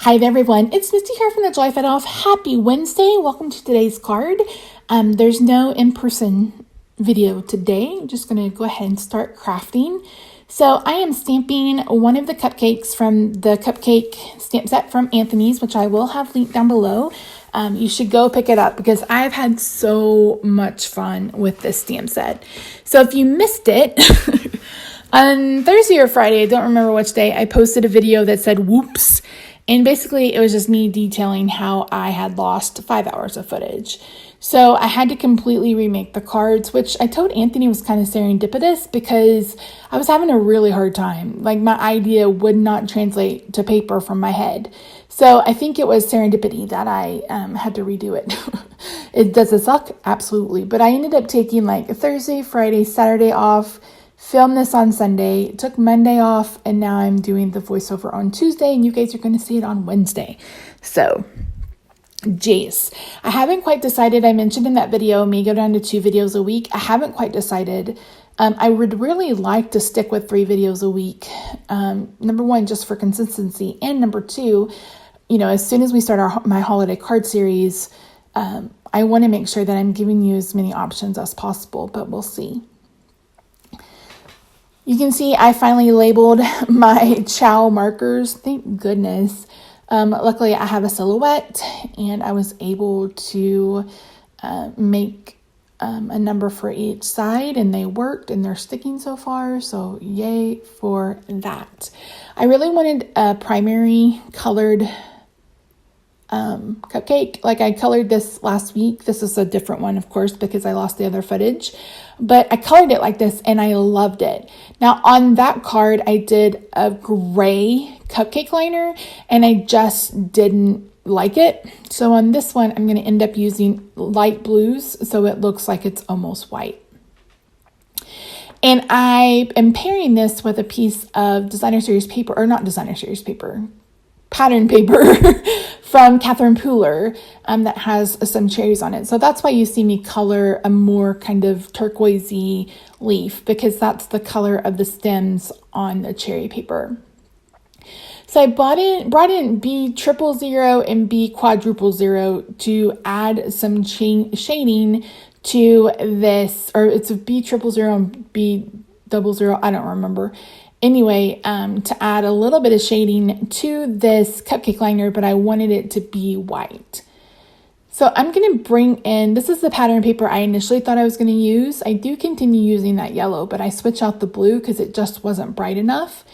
Hi there, everyone. It's Misty here from TheJollyFatElf. Happy Wednesday. Welcome to today's card. There's no in-person video today. I'm just going to go ahead and start crafting. So I am stamping one of the cupcakes from the Cupcake stamp set from Anthony's, which I will have linked down below. You should go pick it up because I've had so much fun with this stamp set. So if you missed it, on Thursday or Friday, I don't remember which day, I posted a video that said whoops. And basically, it was just me detailing how I had lost 5 hours of footage. So I had to completely remake the cards, which I told Anthony was kind of serendipitous because I was having a really hard time. Like, my idea would not translate to paper from my head. So I think it was serendipity that I had to redo it. Does it suck? Absolutely. But I ended up taking like Thursday, Friday, Saturday off. Filmed this on Sunday, took Monday off, and now I'm doing the voiceover on Tuesday, and you guys are going to see it on Wednesday. So, jeez. I haven't quite decided. I mentioned in that video, may go down to 2 videos a week. I haven't quite decided. I would really like to stick with 3 videos a week. Number one, just for consistency. And number two, as soon as we start my holiday card series, I want to make sure that I'm giving you as many options as possible, but we'll see. You can see I finally labeled my Chow markers. Thank goodness. Luckily, I have a silhouette and I was able to make a number for each side, and they worked and they're sticking so far. So yay for that. I really wanted a primary colored cupcake. Like, I colored this last week. This is a different one, of course, because I lost the other footage, but I colored it like this and I loved it. Now on that card, I did a gray cupcake liner and I just didn't like it. So on this one, I'm going to end up using light blues so it looks like it's almost white. And I am pairing this with a piece of designer series paper, or not designer series paper, pattern paper from Catherine Pooler that has some cherries on it. So that's why you see me color a more kind of turquoisey leaf, because that's the color of the stems on the cherry paper. So I brought in B000 and B000 to add some shading to this, or it's a B000 and B00, I don't remember. Anyway, to add a little bit of shading to this cupcake liner, but I wanted it to be white. So I'm going to bring in, this is the pattern paper I initially thought I was going to use. I do continue using that yellow, but I switch out the blue because it just wasn't bright enough.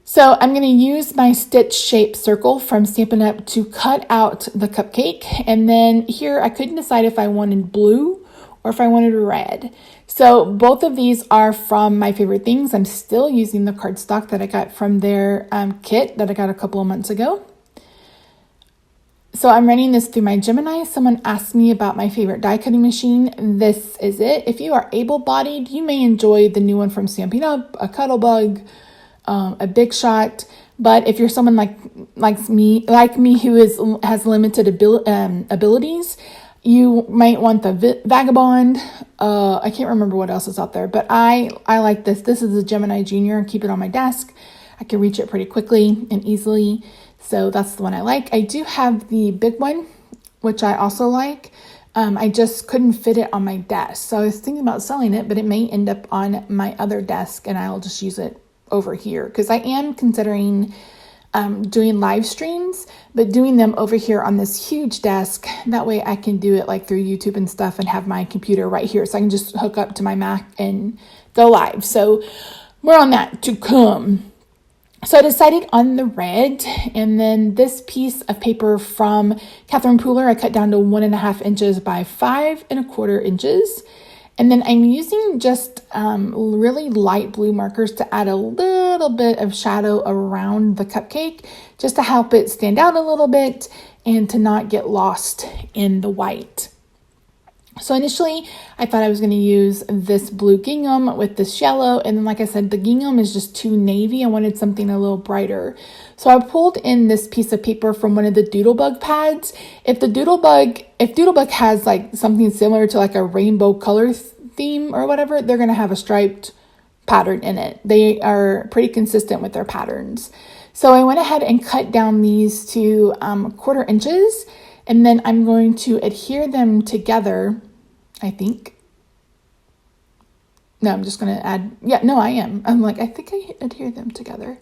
So I'm going to use my stitch shape circle from Stampin' Up! To cut out the cupcake. And then here I couldn't decide if I wanted blue or if I wanted red. So both of these are from My Favorite Things. I'm still using the cardstock that I got from their kit that I got a couple of months ago. So I'm running this through my Gemini. Someone asked me about my favorite die cutting machine. This is it. If you are able-bodied, you may enjoy the new one from Stampin' Up!, a Cuttlebug, a Big Shot. But if you're someone like me who has limited abilities, you might want the Vagabond. I can't remember what else is out there, but I like this. This is a Gemini Junior. Keep it on my desk. I can reach it pretty quickly and easily. So that's the one I like. I do have the big one, which I also like. I just couldn't fit it on my desk. So I was thinking about selling it, but it may end up on my other desk and I'll just use it over here because I am considering doing live streams, but doing them over here on this huge desk. That way I can do it like through YouTube and stuff and have my computer right here. So I can just hook up to my Mac and go live. So more on that to come. So I decided on the red, and then this piece of paper from Catherine Pooler, I cut down to 1.5 inches by 5.25 inches. And then I'm using just really light blue markers to add a little bit of shadow around the cupcake, just to help it stand out a little bit and to not get lost in the white. So initially, I thought I was going to use this blue gingham with this yellow. And then, like I said, the gingham is just too navy. I wanted something a little brighter. So I pulled in this piece of paper from one of the Doodlebug pads. If Doodlebug has like something similar to like a rainbow color theme or whatever, they're going to have a striped pattern in it. They are pretty consistent with their patterns. So I went ahead and cut down these to 1/4 inches, and then I'm going to adhere them together, I think. No, I'm just going to add, yeah, no, I am. I'm like, I think I adhere them together.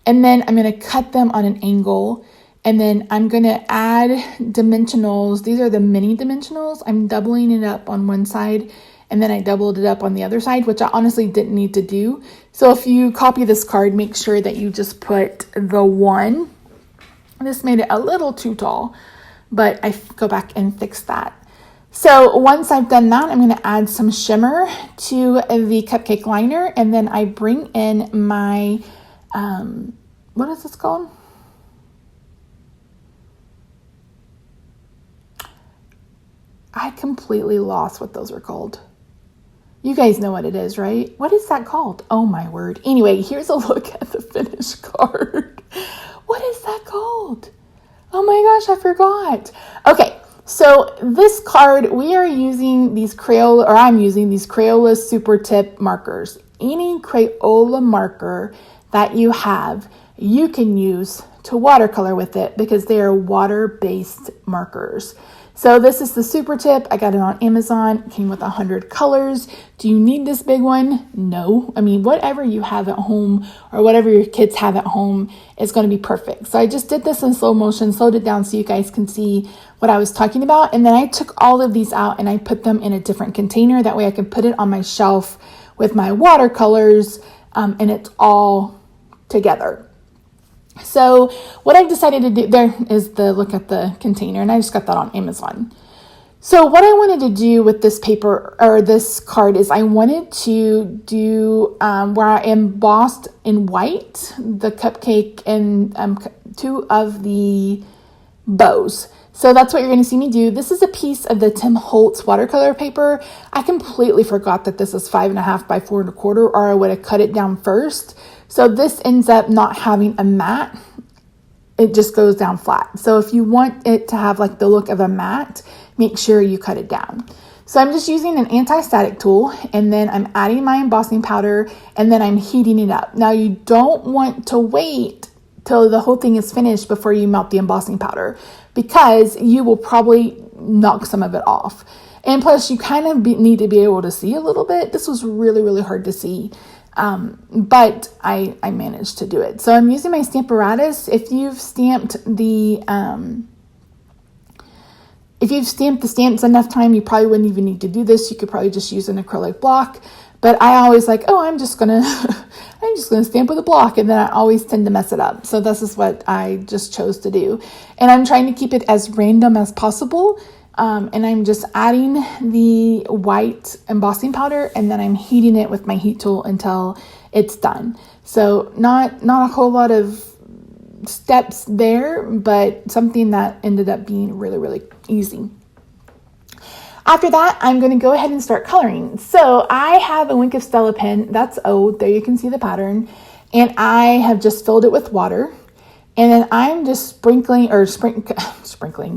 And then I'm going to cut them on an angle, and then I'm going to add dimensionals. These are the mini dimensionals. I'm doubling it up on one side, and then I doubled it up on the other side, which I honestly didn't need to do. So if you copy this card, make sure that you just put the 1. This made it a little too tall, but I go back and fix that. So once I've done that, I'm going to add some shimmer to the cupcake liner, and then I bring in my, what is this called? I completely lost what those are called. You guys know what it is, right? What is that called? Oh my word. Anyway, here's a look at the finished card. What is that called? Oh my gosh, I forgot. Okay. So this card, we are using these Crayola, or I'm using these Crayola Super Tip markers. Any Crayola marker that you have, you can use to watercolor with it because they are water-based markers. So this is the Super Tip. I got it on Amazon. It came with 100 colors. Do you need this big one? No. I mean, whatever you have at home or whatever your kids have at home is going to be perfect. So I just did this in slow motion, slowed it down so you guys can see what I was talking about. And then I took all of these out and I put them in a different container. That way I could put it on my shelf with my watercolors, and it's all together. So what I've decided to do, there is the look at the container, and I just got that on Amazon. So what I wanted to do with this paper or this card is I wanted to do where I embossed in white the cupcake and 2 of the bows. So that's what you're going to see me do. This is a piece of the Tim Holtz watercolor paper. I completely forgot that this is 5.5 by 4.25, or I would have cut it down first. So this ends up not having a mat. It just goes down flat. So if you want it to have like the look of a mat, make sure you cut it down. So I'm just using an anti-static tool, and then I'm adding my embossing powder, and then I'm heating it up. Now you don't want to wait till the whole thing is finished before you melt the embossing powder, because you will probably knock some of it off. And plus you kind of need to be able to see a little bit. This was really, really hard to see. But I managed to do it. So I'm using my Stamparatus. If you've stamped the stamps enough time, you probably wouldn't even need to do this. You could probably just use an acrylic block. But I always like, oh, I'm just gonna stamp with a block, and then I always tend to mess it up. So this is what I just chose to do. And I'm trying to keep it as random as possible. And I'm just adding the white embossing powder, and then I'm heating it with my heat tool until it's done. So not a whole lot of steps there, but something that ended up being really, really easy. After that, I'm going to go ahead and start coloring. So I have a Wink of Stella pen. That's old. There you can see the pattern. And I have just filled it with water. And then I'm just sprinkling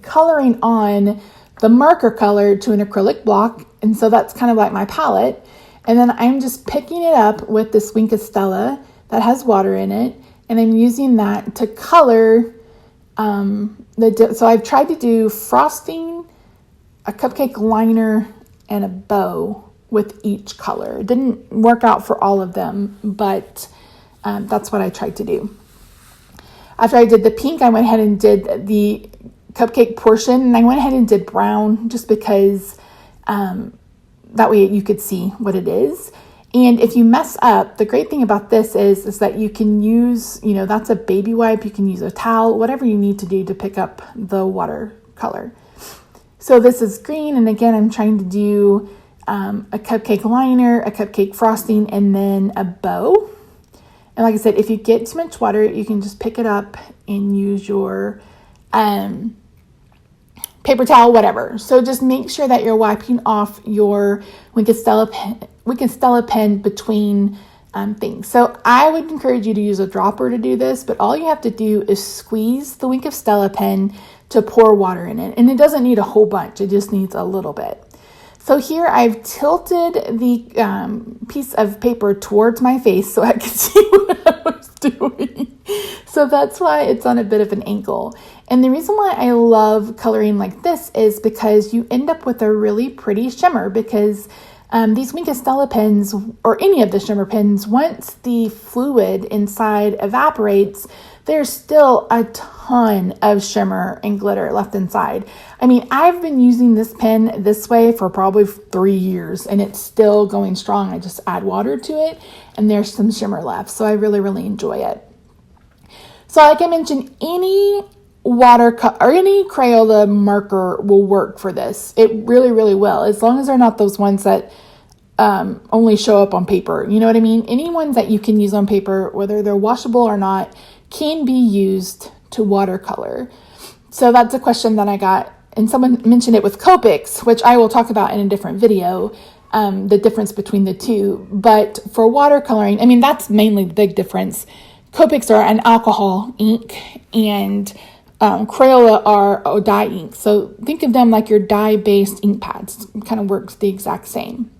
coloring on the marker color to an acrylic block. And so that's kind of like my palette. And then I'm just picking it up with this Wink of Stella that has water in it. And I'm using that to color so I've tried to do frosting, a cupcake liner, and a bow with each color. It didn't work out for all of them, but that's what I tried to do. After I did the pink, I went ahead and did the cupcake portion, and I went ahead and did brown just because that way you could see what it is. And if you mess up, the great thing about this is that you can use, that's a baby wipe, you can use a towel, whatever you need to do to pick up the watercolor. So this is green, and again, I'm trying to do a cupcake liner, a cupcake frosting, and then a bow. And like I said, if you get too much water, you can just pick it up and use your paper towel, whatever. So just make sure that you're wiping off your Wink of Stella pen between things. So I would encourage you to use a dropper to do this, but all you have to do is squeeze the Wink of Stella pen to pour water in it. And it doesn't need a whole bunch. It just needs a little bit. So here I've tilted the piece of paper towards my face so I could see what I was doing. So that's why it's on a bit of an angle. And the reason why I love coloring like this is because you end up with a really pretty shimmer, because these Wink of Stella pens, or any of the shimmer pens, once the fluid inside evaporates, there's still a ton of shimmer and glitter left inside. I mean, I've been using this pen this way for probably 3 years and it's still going strong. I just add water to it and there's some shimmer left. So I really, really enjoy it. So like I mentioned, any watercolor or any Crayola marker will work for this. It really, really will, as long as they're not those ones that only show up on paper. You know what I mean? Any ones that you can use on paper, whether they're washable or not, can be used to watercolor. So that's a question that I got, and someone mentioned it with Cupcakes, which I will talk about in a different video, the difference between the two. But for watercoloring, I mean, that's mainly the big difference. Cupcakes are an alcohol ink, and Crayola are a dye ink. So think of them like your dye-based ink pads. It kind of works the exact same.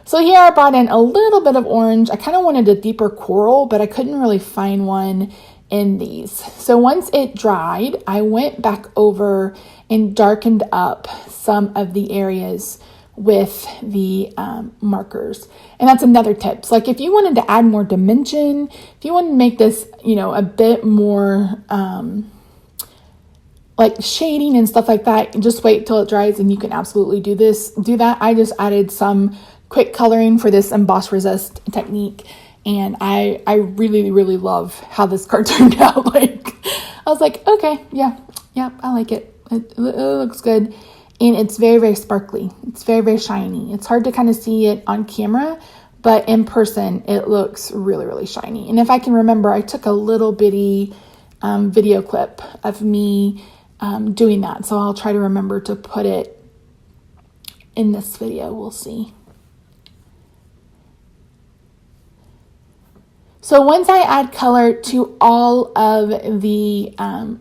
So here I brought in a little bit of orange. I kind of wanted a deeper coral, but I couldn't really find one in these. So once it dried, I went back over and darkened up some of the areas with the markers. And that's another tip. So like if you wanted to add more dimension, if you wanted to make this, you know, a bit more like shading and stuff like that, just wait till it dries and you can absolutely do that. I just added some quick coloring for this Emboss-resist technique, and I really, really love how this card turned out. Like, I was like, okay, yeah, I like it. It looks good, and it's very, very sparkly. It's very, very shiny. It's hard to kind of see it on camera, but in person, it looks really, really shiny. And if I can remember, I took a little bitty video clip of me doing that, so I'll try to remember to put it in this video. We'll see. So once I add color to all of the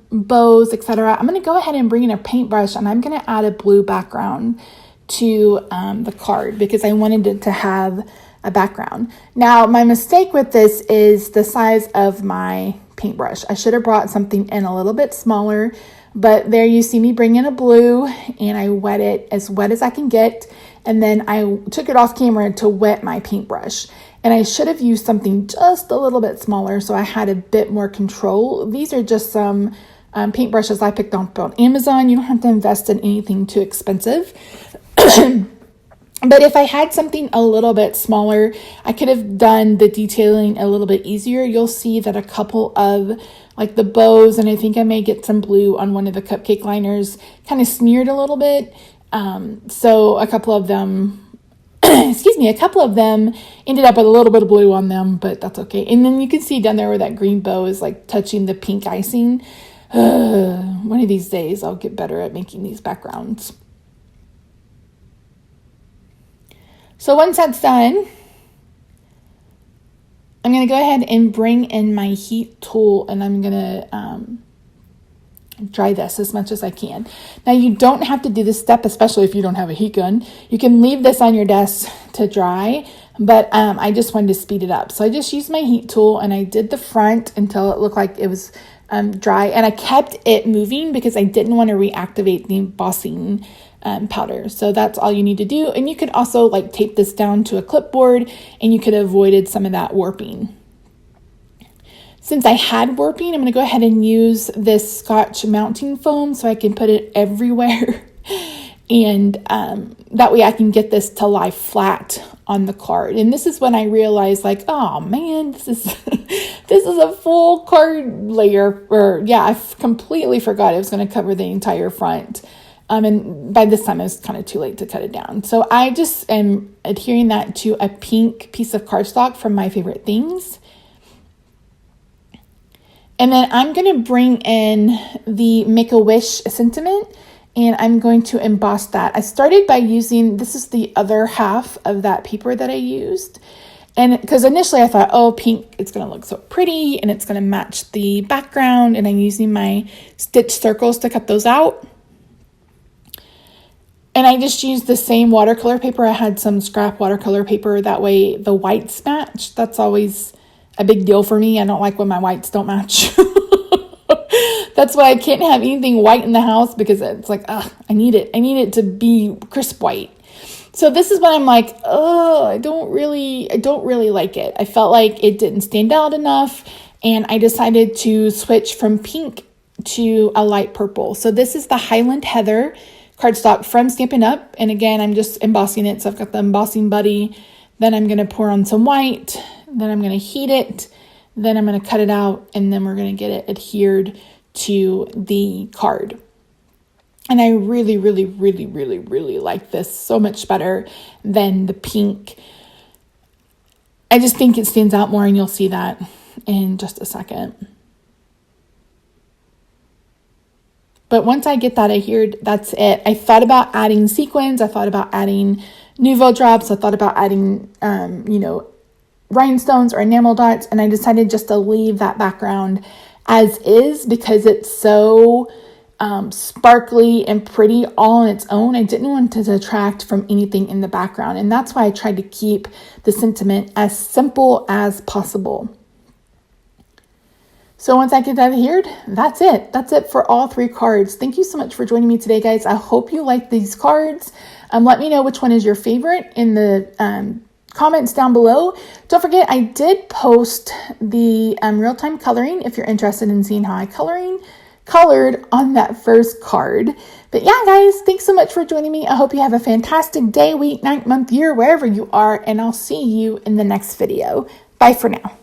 bows, etc., I'm going to go ahead and bring in a paintbrush, and I'm going to add a blue background to the card because I wanted it to have a background. Now, my mistake with this is the size of my paintbrush. I should have brought something in a little bit smaller, but there you see me bring in a blue, and I wet it as wet as I can get, and then I took it off camera to wet my paintbrush. And I should have used something just a little bit smaller so I had a bit more control. These are just some paintbrushes I picked up on Amazon. You don't have to invest in anything too expensive. But if I had something a little bit smaller, I could have done the detailing a little bit easier. You'll see that a couple of like the bows, and I think I may get some blue on one of the cupcake liners, kind of smeared a little bit. So a couple of them a couple of them ended up with a little bit of blue on them, but that's okay. And then you can see down there where that green bow is like touching the pink icing. One of these days I'll get better at making these backgrounds. So once that's done, I'm going to go ahead and bring in my heat tool, and I'm going to dry this as much as I can. Now, you don't have to do this step, especially if you don't have a heat gun. You can leave this on your desk to dry, but I just wanted to speed it up. So I just used my heat tool, and I did the front until it looked like it was dry, and I kept it moving because I didn't want to reactivate the embossing powder. So that's all you need to do. And you could also like tape this down to a clipboard, and you could have avoided some of that warping. Since I had warping, I'm going to go ahead and use this Scotch mounting foam so I can put it everywhere. And that way I can get this to lie flat on the card. And this is when I realized, like, oh man, this is a full card layer. Or yeah, I completely forgot it was going to cover the entire front. And by this time it was kind of too late to cut it down. So I just am adhering that to a pink piece of cardstock from My Favorite Things. And then I'm going to bring in the Make-A-Wish sentiment, and I'm going to emboss that. I started by using, this is the other half of that paper that I used. And because initially I thought, oh, pink, it's going to look so pretty, and it's going to match the background. And I'm using my stitch circles to cut those out. And I just used the same watercolor paper. I had some scrap watercolor paper. That way the whites match. That's always a big deal for me. I don't like when my whites don't match. That's why I can't have anything white in the house, because it's like, I need it. I need it to be crisp white. So this is when I'm like, I don't really like it. I felt like it didn't stand out enough, and I decided to switch from pink to a light purple. So this is the Highland Heather cardstock from Stampin' Up. And again, I'm just embossing it. So I've got the embossing buddy. Then I'm going to pour on some white. Then I'm going to heat it. Then I'm going to cut it out, and then we're going to get it adhered to the card. And I really like this so much better than the pink. I just think it stands out more, and you'll see that in just a second. But once I get that adhered, that's it. I thought about adding sequins. I thought about adding Nuvo drops. I thought about adding, rhinestones or enamel dots. And I decided just to leave that background as is, because it's so sparkly and pretty all on its own. I didn't want to detract from anything in the background. And that's why I tried to keep the sentiment as simple as possible. So once I get that adhered, that's it. That's it for all 3 cards. Thank you so much for joining me today, guys. I hope you like these cards. Let me know which one is your favorite in the comments down below. Don't forget, I did post the real-time coloring if you're interested in seeing how I colored on that first card. But yeah, guys, thanks so much for joining me. I hope you have a fantastic day, week, night, month, year, wherever you are, and I'll see you in the next video. Bye for now.